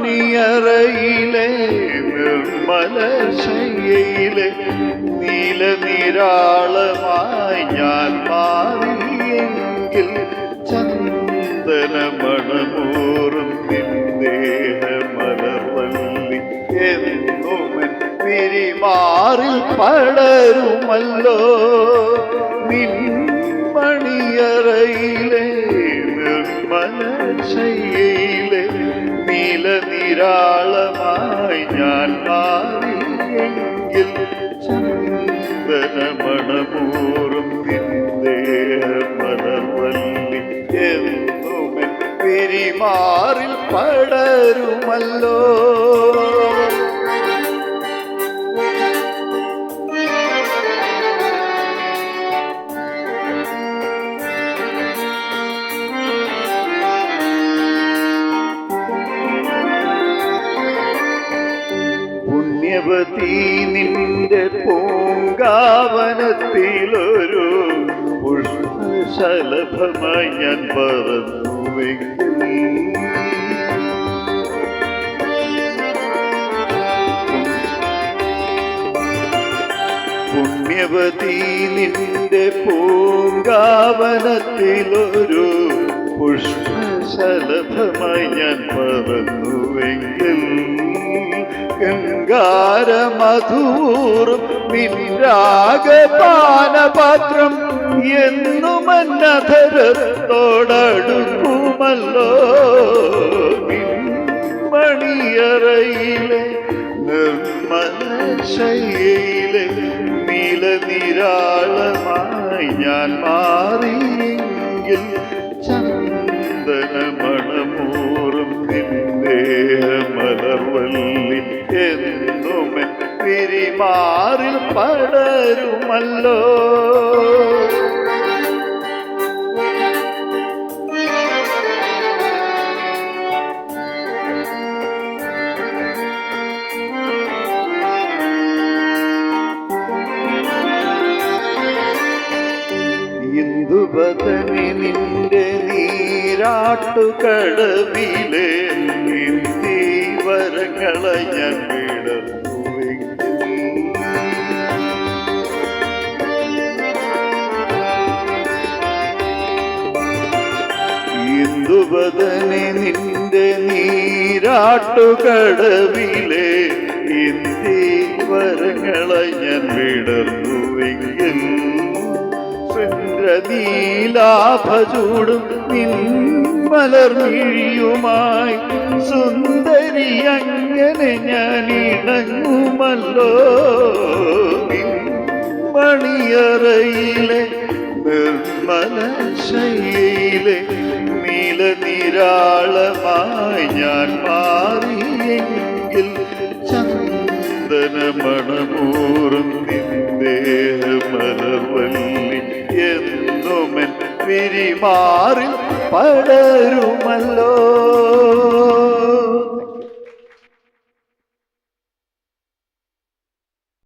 മണിയറയിലെ നിർമ്മല ശയ്യയിലെ നീലനിരാളമായി ഞാൻ മാറിയെങ്കിൽ ചന്ദനമണമൂറും നിന്ദേഹമലർവല്ലി എന്നുമൻ പിരിമാറിൽ പടരുമല്ലോ. നിൻ മണിയറയിലെ നിർമ്മല ശയ്യയിലെ നീലനിരാളമായി ഞാൻ മാറിയെങ്കിൽ ചന്ദനമണമൂറും നിന്ദേഹമലർവല്ലി എന്നുമൻ പിരിമാറിൽ പടരുമല്ലോ. പുണ്യവതി നിന്റെ പൂങ്കാവനത്തിലൊരു പുഷ്പശലഭമായി ഞാൻ പറന്നുവെങ്കിൽ പുണ്യവതി നിന്റെ പൂങ്കാവനത്തിലൊരു പുഷ്പശലഭമായി ഞാൻ പറന്നുവെങ്കിൽ ഗംഗാരമധൂറും നിൻരാഗപാനപാത്രം എന്നും അന്നധരത്തോടടുക്കുമല്ലോ. മണിയറയിലെ നിർമ്മല ശയ്യയിലെ നീലനിരാളമായി ഞാൻ മാറിയെങ്കിൽ ചന്ദനമണമൂറും നിന്ദേഹമലർവല്ലി എന്നുമൻ പിരിമാറിൽ പടരുമല്ലോ. ഇന്ദുവദനി നിന്റെ നീരാട്ടുകടവിലെ വരങ്ങളെ ഞാൻ വിടർന്നുവെങ്കിൽ ഇന്ദുവദനി നിന്റെ നീരാട്ടുകടവിലെ വരങ്ങളെ ഞാൻ വിടർന്നുവെങ്കിൽ ചന്ദ്രനീലാഭചൂടും നിൻ മലർമിഴിയുമായി സുന്ദരി അങ്ങനെ ഞാൻ ഇണങ്ങുമല്ലോ. മണിയറയിലെ നിർമ്മല ശയ്യയിലെ നീലനിരാളമായി ഞാൻ മാറിയെങ്കിൽ ചന്ദനമണമൂറും നിന്ദേഹമലർവല്ലി എന്നുമൻ പിരിമാറിൽ പടരുമല്ലോ.